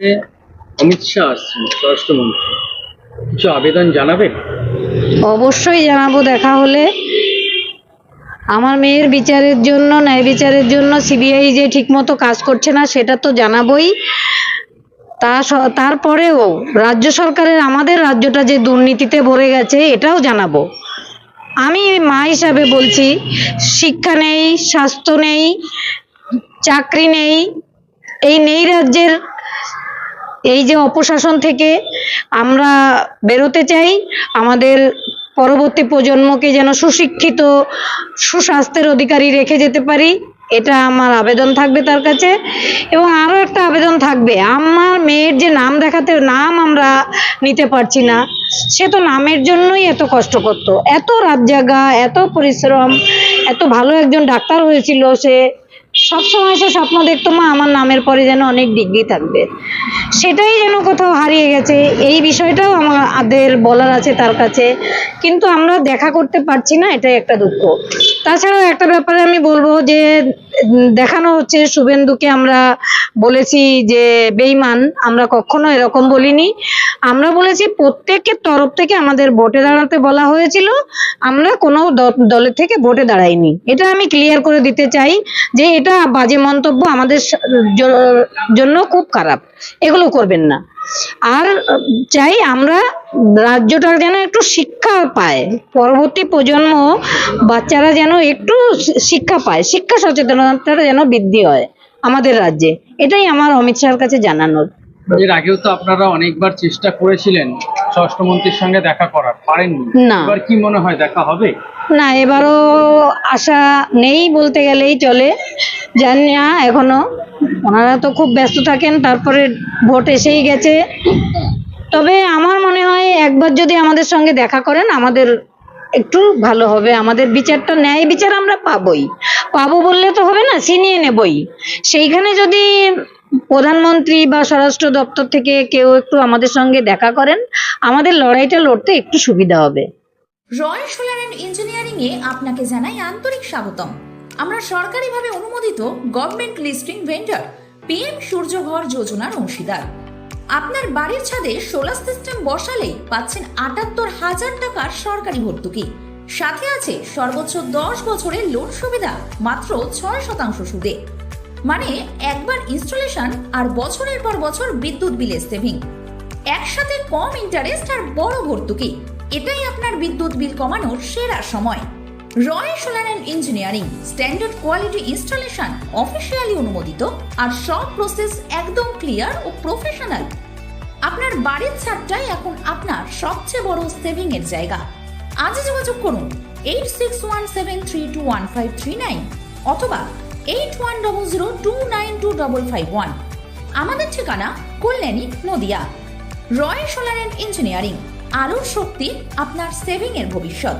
এ অমিত শাহ আসছেন স্বরাষ্ট্রমন্ত্রী, কিছু আবেদন জানাবেন? অবশ্যই জানাবো দেখা হলে। আমার মেয়ের বিচারের জন্য, ন্যায় বিচারের জন্য সিবিআই যে ঠিকমতো কাজ করছে না সেটা তো জানাবোই। তারপরেও রাজ্য সরকারের, আমাদের রাজ্যটা যে দুর্নীতিতে ভরে গেছে এটাও জানাবো। আমি মা হিসাবে বলছি, শিক্ষা নেই, স্বাস্থ্য নেই, চাকরি নেই, এই নেই রাজ্যের। এই যে অপশাসন থেকে আমরা বেরোতে চাই, আমাদের পরবর্তী প্রজন্মকে যেন সুশিক্ষিত, সুস্বাস্থ্যের অধিকারী রেখে যেতে পারি, এটা আমার আবেদন থাকবে তার কাছে। এবং আরও একটা আবেদন থাকবে, আমার মেয়ের যে নাম আমরা নিতে পারছি না, সে তো নামের জন্যই এত কষ্ট করতো, এত রাত জাগা, এত পরিশ্রম, এত ভালো একজন ডাক্তার হয়েছিল। সে সবসময় সে স্বপ্ন দেখতো মা আমার নামের পরে যেন অনেক ডিগ্রি থাকবে, সেটাই যেন কোথাও হারিয়ে গেছে। এই বিষয়টাও আমাদের বলার আছে তার কাছে, কিন্তু আমরা দেখা করতে পারছি না, এটাই একটা দুঃখ। তাছাড়াও একটা ব্যাপারে আমি বলবো যে দেখানো হচ্ছে শুভেন্দুকে আমরা বলেছি যে বেঈমান, আমরা কখনো এরকম বলিনি। আমরা বলেছি প্রত্যেকের তরফ থেকে আমাদের ভোটে দাঁড়াতে বলা হয়েছিল, আমরা কোনো দলের থেকে ভোটে দাঁড়াইনি। এটা আমি ক্লিয়ার করে দিতে চাই যে এটা বাজে মন্তব্য, আমাদের জন্য খুব খারাপ, এগুলো করবেন না। আর চাই আমরা রাজ্যটা যেন একটু শিক্ষা পায়, পরবর্তী প্রজন্ম বাচ্চারা যেন একটু শিক্ষা পায়, শিক্ষা সচেতনতাটা যেন বৃদ্ধি হয় আমাদের রাজ্যে, এটাই আমার অমিত শাহের কাছে জানানোর। এর আগেও তো আপনারা অনেকবার চেষ্টা করেছিলেন স্বরাষ্ট্রমন্ত্রীর সঙ্গে দেখা করার, পারেননি। না। এবার কি মনে হয় দেখা হবে? না, এবারও আশা নেই বলতে গেলেই চলে, জানি না এখনো, ওনারা তো খুব ব্যস্ত থাকেন, তারপরে ভোট এসেই গেছে। তবে আমার মনে হয় একবার যদি আমাদের সঙ্গে দেখা করেন আমাদের একটু ভালো হবে, আমাদের বিচারটা, ন্যায় বিচার আমরা পাবো বললে তো হবে না, ছিনিয়ে নেবই। সেইখানে যদি প্রধানমন্ত্রী বা স্বরাষ্ট্র দপ্তর থেকে কেউ একটু আমাদের সঙ্গে দেখা করেন, আমাদের লড়াইটা লড়তে একটু সুবিধা হবে। রয় সোলার অ্যান্ড ইঞ্জিনিয়ারিং এ আপনাকে জানাই আন্তরিক স্বাগতম। আমরা সরকারিভাবে অনুমোদিত গভর্নমেন্ট লিস্টিং ভেন্ডর পিএম সূর্যঘর যোজনার অংশীদার। আপনার বাড়ির ছাদে সোলার সিস্টেম বসালেই পাচ্ছেন ৭৮,০০০ টাকার সরকারি ভর্তুকি, সাথে আছে সর্বোচ্চ 10 বছরের লোন সুবিধা মাত্র 6% সুদে। মানে একবার ইনস্টলেশন আর বছরের পর বছর বিদ্যুৎ বিলের সেভিং, একসাথে কম ইন্টারেস্ট আর বড় ভর্তুকি। এটাই আপনার বিদ্যুৎ বিল কমানোর সেরা সময়। Roy solar and engineering, standard quality installation, officially অনুমোদিত, আর সব প্রসেস একদম ক্লিয়ার ও প্রফেশনাল। আপনার বাড়ির ছাদটাই এখন আপনার সবচেয়ে বড় সেভিং এর জায়গা। আজই যোগাযোগ করুন 8617321539 অথবা 8100292551। আমাদের ঠিকানা কল্যাণী, নদিয়া। রয় সোলার অ্যান্ড ইঞ্জিনিয়ারিং, আলোর শক্তি আপনার সেভিং এর ভবিষ্যৎ।